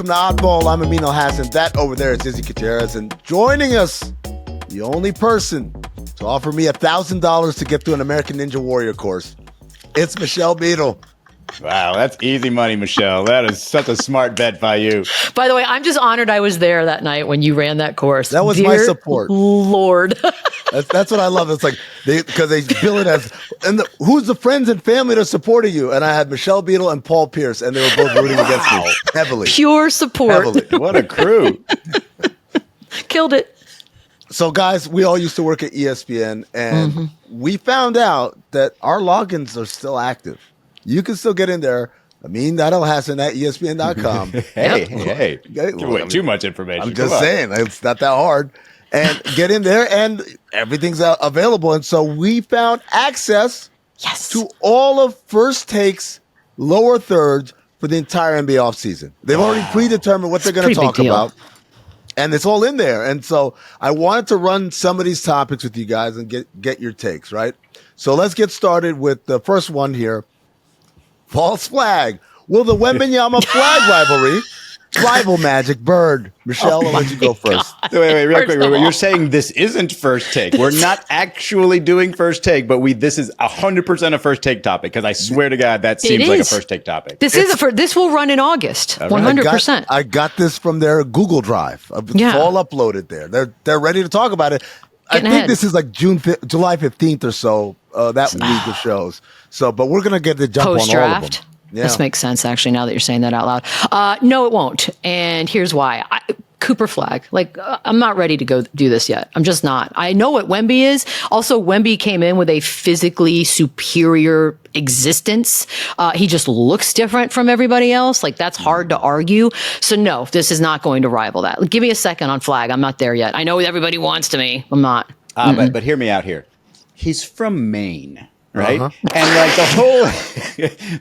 welcome to Oddball. I'm Amin Elhassan. That over there is Izzy Gutierrez. And joining us, the only person to offer me $1,000 to get through an American Ninja Warrior course, it's Michelle Beadle. Wow, that's easy money, Michelle. That is such a smart bet by you. By the way, I'm just honored I was there that night when you ran that course. That was Dear my support. Lord. That's what I love. It's like because they bill it as, and who's the friends and family that supported you? And I had Michelle Beadle and Paul Pierce, and they were both rooting against me heavily. Pure support. Heavily. What a crew. Killed it. So, guys, we all used to work at ESPN, and we found out that our logins are still active. You can still get in there. Amin.Elhassan at ESPN.com. Hey. Give away too much information. I'm just saying, it's not that hard. And get in there, and everything's available. And so we found access to all of First Take's lower thirds for the entire NBA offseason. They've already predetermined what they're going to talk about. And it's all in there. And so I wanted to run some of these topics with you guys and get your takes, right? So let's get started with the first one here. False flag. Will the Wemby-Flagg rivalry rival Magic Bird? Michelle, I'll let you go first. Wait, real quick. You're saying this isn't First Take. We're not actually doing First Take, but this is 100% a First Take topic, because I swear to God, that seems like a First Take topic. This will run in August, 100%. I got this from their Google Drive. It's all uploaded there. They're ready to talk about it. I think this is like July 15th or so, that week of shows. So, but we're going to get the jump on all of them. Yeah. This makes sense, actually, now that you're saying that out loud. No, it won't. And here's why. Cooper Flagg. I'm not ready to go do this yet. I'm just not. I know what Wemby is. Also, Wemby came in with a physically superior existence. He just looks different from everybody else. That's hard to argue. So no, this is not going to rival that. Give me a second on Flagg. I'm not there yet. I know everybody wants to me. I'm not. But hear me out here. He's from Maine. Right. And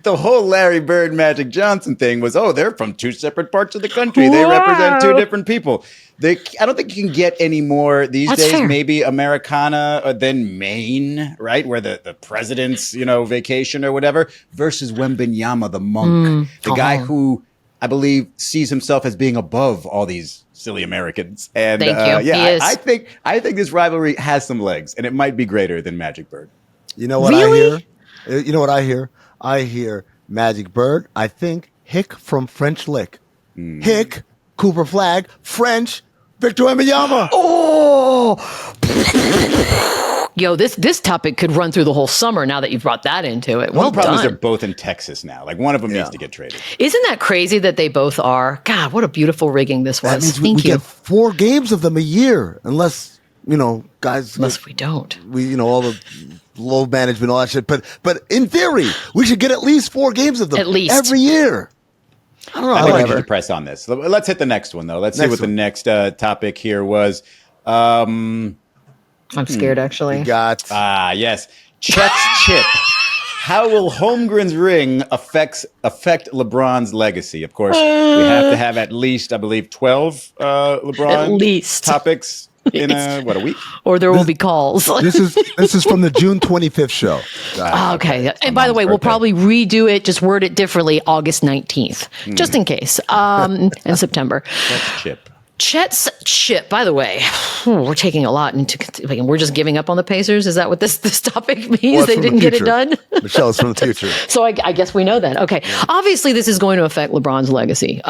the whole Larry Bird, Magic Johnson thing was, they're from two separate parts of the country. They represent two different people. I don't think you can get any more these days, fair. Maybe Americana than Maine, right? Where the president's, vacation or whatever, versus Wembenyama, the monk, the guy who I believe sees himself as being above all these silly Americans. And Thank you. I think this rivalry has some legs, and it might be greater than Magic Bird. You know what I hear? You know what I hear? I hear Magic Bird. I think Hick from French Lick. Hick, Cooper Flagg, French, Victor Wembanyama. Oh! Yo, this topic could run through the whole summer now that you've brought that into it. Well, the problem is they're both in Texas now. One of them needs to get traded. Isn't that crazy that they both are? God, what a beautiful rigging this was. That means we get 4 games of them a year, unless, guys. Unless we don't. All the load management, all that shit. But in theory, we should get at least 4 games of them every year. I don't know. I think we should press on this. Let's hit the next one, though. Let's see what the next topic here was. I'm scared, actually. We got yes, Chet's chip. How will Holmgren's ring affect LeBron's legacy? Of course, we have to have at least, I believe, 12 LeBron topics. In a week? Or there will be calls. This is from the June 25th show. Okay. And by the way, we'll probably redo it, just word it differently, August 19th, just in case, in September. That's Chip. Chet's chip, by the way, we're taking a lot into, we're just giving up on the Pacers. Is that what this topic means? Well, they didn't get it done? Michelle's from the future. So I guess we know that. Okay. Yeah. Obviously, this is going to affect LeBron's legacy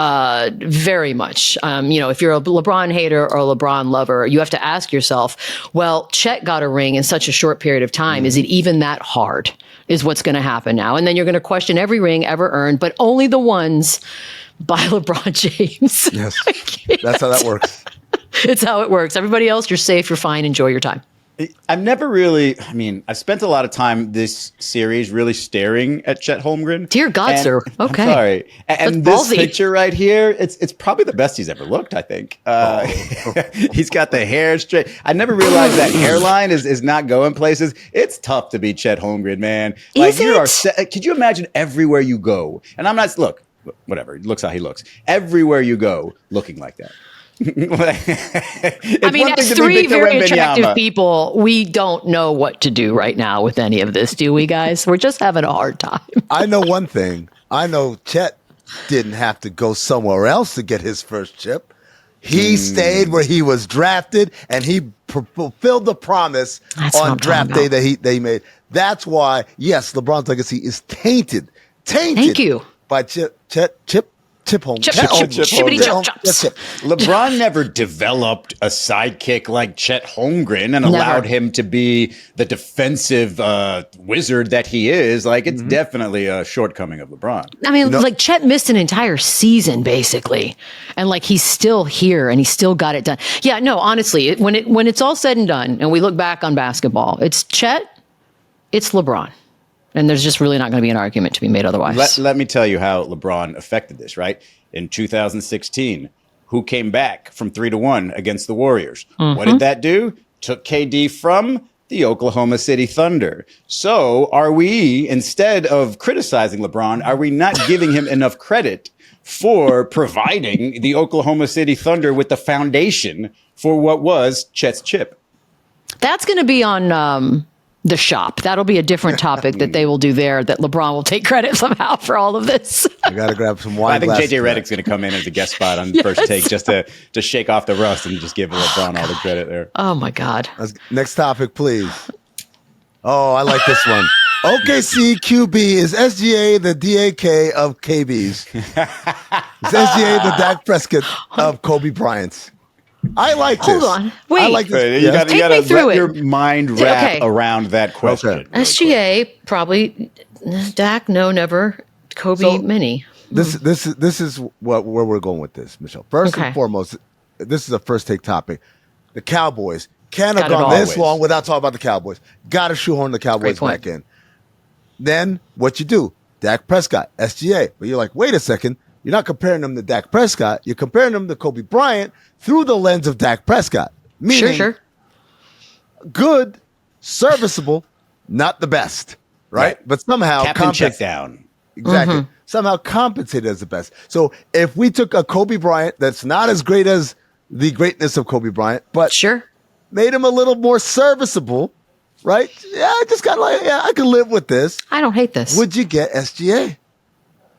very much. If you're a LeBron hater or a LeBron lover, you have to ask yourself, well, Chet got a ring in such a short period of time. Is it even that hard is what's going to happen now? And then you're going to question every ring ever earned, but only the ones by LeBron James. Yes, that's how that works. It's how it works. Everybody else, you're safe, you're fine, enjoy your time. I've spent a lot of time this series really staring at Chet Holmgren. Dear God, sir. Okay. I'm sorry. And this picture right here, it's probably the best he's ever looked, I think. He's got the hair straight. I never realized that hairline is not going places. It's tough to be Chet Holmgren, man. Could you imagine everywhere you go? And look, whatever. He looks how he looks. Everywhere you go, looking like that. As 3 very attractive people, we don't know what to do right now with any of this, do we, guys? We're just having a hard time. I know one thing. I know Chet didn't have to go somewhere else to get his first chip. He stayed where he was drafted, and he fulfilled the promise on draft day that he made. That's why, yes, LeBron's legacy is tainted. Thank you. By Chip Holmgren. LeBron never developed a sidekick like Chet Holmgren and allowed him to be the defensive wizard that he is. Like, it's definitely a shortcoming of LeBron. I mean, like, Chet missed an entire season, basically. And, like, he's still here and he still got it done. Yeah, no, honestly, when it's all said and done and we look back on basketball, it's Chet, it's LeBron. And there's just really not going to be an argument to be made otherwise. Let me tell you how LeBron affected this, right? In 2016, who came back from 3-1 against the Warriors? What did that do? Took KD from the Oklahoma City Thunder. So are we, instead of criticizing LeBron, are we not giving him enough credit for providing the Oklahoma City Thunder with the foundation for what was Chet's chip? That's going to be on the shop. That'll be a different topic that they will do there, that LeBron will take credit somehow for all of this. I got to grab some wine. I think JJ Redick's going to come in as a guest spot on First Take just to shake off the rust and just give LeBron all the credit there. Oh, my God. Next topic, please. Oh, I like this one. OKC QB is SGA the DAK of KBs. Is SGA the Dak Prescott of Kobe Bryant's? I like this. Hold on. Wait. I like this. You got to let your it. mind wrap around that question. Okay. Really SGA, probably. Dak, no, never. Kobe, many. This is where we're going with this, Michelle. First and foremost, this is a First Take topic. The Cowboys can't have gone this long without talking about the Cowboys. Got to shoehorn the Cowboys back in. Then what you do? Dak Prescott, SGA. But you're like, wait a second. You're not comparing them to Dak Prescott. You're comparing them to Kobe Bryant through the lens of Dak Prescott. Meaning, good, serviceable, not the best, right? But somehow Captain check down. Exactly. Somehow compensated as the best. So if we took a Kobe Bryant that's not as great as the greatness of Kobe Bryant, but made him a little more serviceable, right? Yeah, I just got I can live with this. I don't hate this. Would you get SGA?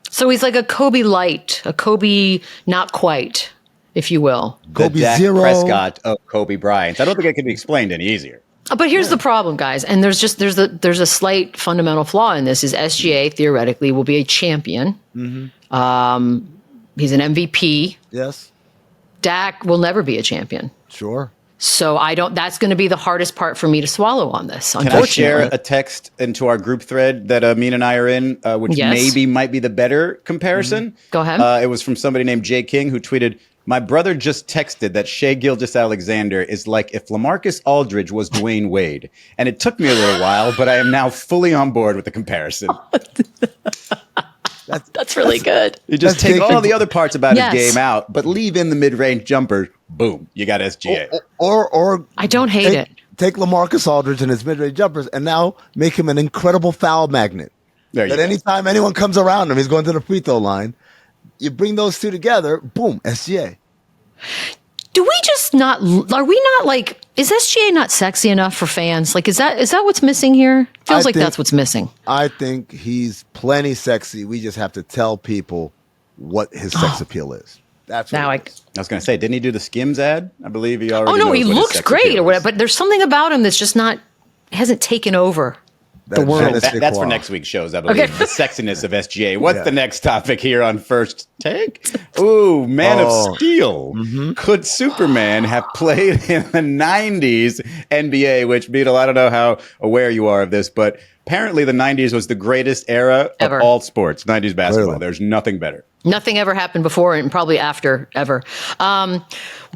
So he's like a Kobe light, a Kobe not quite, if you will. Kobe Dak Prescott of Kobe Bryant. I don't think it can be explained any easier. But here's the problem, guys, and there's a slight fundamental flaw in this. Is SGA theoretically will be a champion. He's an MVP. Yes. Dak will never be a champion. Sure. So that's going to be the hardest part for me to swallow on this. Can I share a text into our group thread that Amin and I are in, which might be the better comparison? Go ahead. It was from somebody named Jay King who tweeted, "My brother just texted that Shai Gilgeous-Alexander is like if LaMarcus Aldridge was Dwayne Wade. And it took me a little while, but I am now fully on board with the comparison." That's really good. You just take all the other parts about his game out, but leave in the mid-range jumper. Boom, you got SGA. Or I don't hate it. Take LaMarcus Aldridge and his mid-range jumpers and now make him an incredible foul magnet. That anytime anyone comes around him, he's going to the free throw line. You bring those two together, boom, SGA. Do we just not? Are we not like? Is SGA not sexy enough for fans? Like, is that what's missing here? Feels like that's what's missing. I think he's plenty sexy. We just have to tell people what his sex appeal is. That's what I was going to say. Didn't he do the Skims ad? I believe he already. Oh no, he looks great or whatever. But there's something about him that's just not hasn't taken over the world. That's for next week's shows, I believe. The sexiness of SGA. What's the next topic here on First Take? Ooh, Man of Steel. Could Superman have played in the 90s NBA, which, Beadle, I don't know how aware you are of this, but apparently the 90s was the greatest era of all sports, 90s basketball. Clearly. There's nothing better. Nothing ever happened before and probably after ever.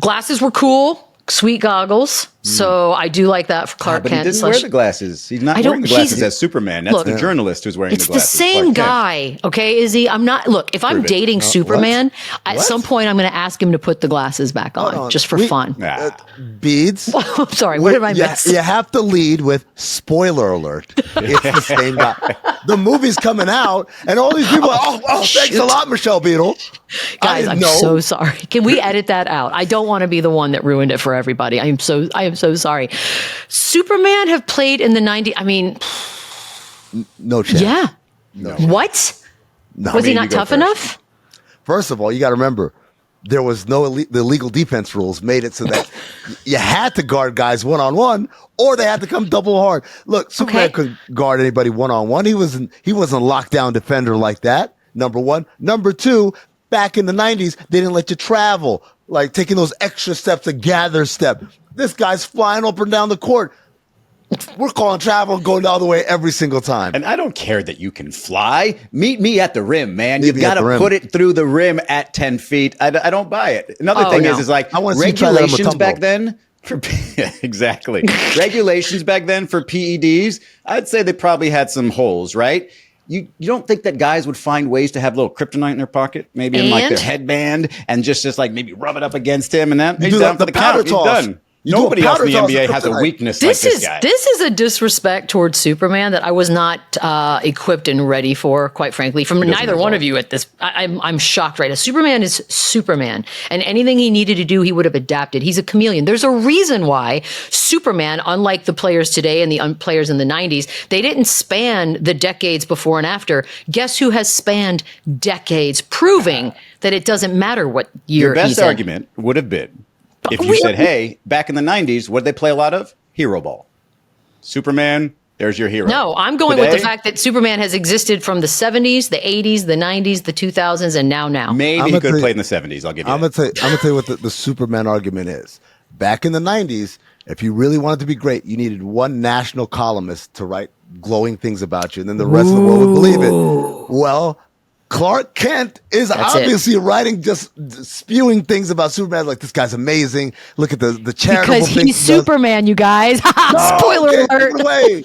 Glasses were cool. Sweet goggles. So I do like that for Clark Kent. He didn't wear the glasses. He's not wearing the glasses as Superman. That's the journalist who's wearing the glasses. It's the same guy. Okay, Izzy? I'm not, look, if I'm dating Superman, at some point I'm going to ask him to put the glasses back on just for fun. Beads. I'm sorry, what did I miss? You have to lead with spoiler alert. It's the same guy. The movie's coming out and all these people are, thanks a lot, Michelle Beadle. Guys, I'm so sorry. Can we edit that out? I don't want to be the one that ruined it for everybody. I am so sorry. Superman have played in the 90s. I mean, no chance. Yeah. No. What? No. Was he not tough enough? First of all, you got to remember, there was no the illegal defense rules made it so that you had to guard guys one-on-one, or they had to come double hard. Look, Superman couldn't guard anybody one-on-one. He wasn't a lockdown defender like that, number one. Number two, back in the 90s, they didn't let you travel, like taking those extra steps to gather step. This guy's flying up and down the court. We're calling travel and going all the way every single time. And I don't care that you can fly. Meet me at the rim, man. You've got to put it through the rim at 10 feet. I don't buy it. Another thing is like regulations back then. Exactly. Regulations back then for PEDs, I'd say they probably had some holes, right? You don't think that guys would find ways to have little kryptonite in their pocket, maybe in like their headband, and just like maybe rub it up against him, and that he's down for the count. He's done. Nobody else in the NBA has a weakness like this guy. This is a disrespect towards Superman that I was not equipped and ready for, quite frankly, from neither one of you at this. I'm shocked right now. Superman is Superman, and anything he needed to do, he would have adapted. He's a chameleon. There's a reason why Superman, unlike the players today and the players in the 90s, they didn't span the decades before and after. Guess who has spanned decades, proving that it doesn't matter what year Your best he's in. argument would have been, if you said, hey, back in the 90s, what did they play a lot of? Hero ball. Superman, there's your hero. No, I'm going with the fact that Superman has existed from the 70s, the 80s, the 90s, the 2000s, and now. Maybe he could have played in the 70s. I'll give you I'm going to tell you what the Superman argument is. Back in the 90s, if you really wanted to be great, you needed one national columnist to write glowing things about you, and then the rest of the world would believe it. Well, Clark Kent is obviously writing, just spewing things about Superman like, this guy's amazing. Look at the charitable because he's Superman, you guys. Spoiler alert.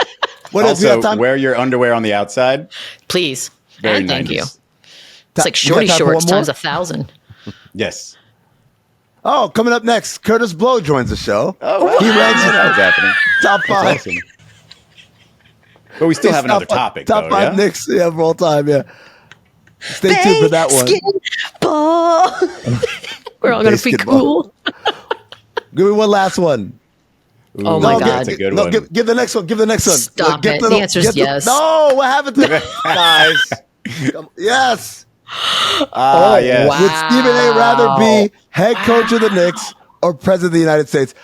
Also, wear your underwear on the outside. Please. Very thank 90s. you. It's like shorty shorts times 1,000. Yes. Oh, coming up next, Kurtis Blow joins the show. Oh, wow. He ranks What's happening? top 5. Awesome. But we still have another topic, top 5 Knicks of all time, yeah. Stay tuned for that one. We're all going to be cool. Give me one last one. Oh my God. That's a good one. Give the next one. Give the next one. Stop it. The answer is yes. No, what happened to guys? Yes. Yes. Wow. Would Stephen A. rather be head coach of the Knicks or president of the United States?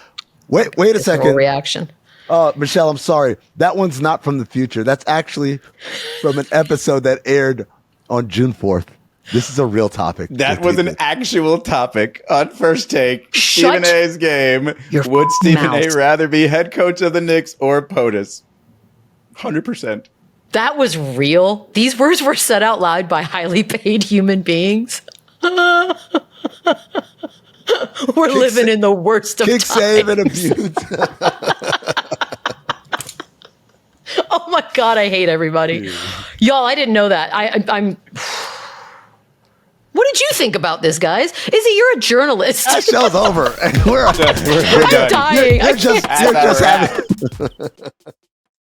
Wait a second. Reaction. Michelle, I'm sorry. That one's not from the future. That's actually from an episode that aired on June 4th. This is a real topic. That was an actual topic on First Take. Shut Stephen A's game. Would Stephen A. rather be head coach of the Knicks or POTUS? 100%. That was real. These words were said out loud by highly paid human beings. We're living in the worst of times. Kick, save, and abuse. Oh my God, I hate everybody. Y'all, I didn't know that. I'm. What did you think about this, guys? Izzy, you're a journalist. That show's over. We're I'm done. dying. You're just having.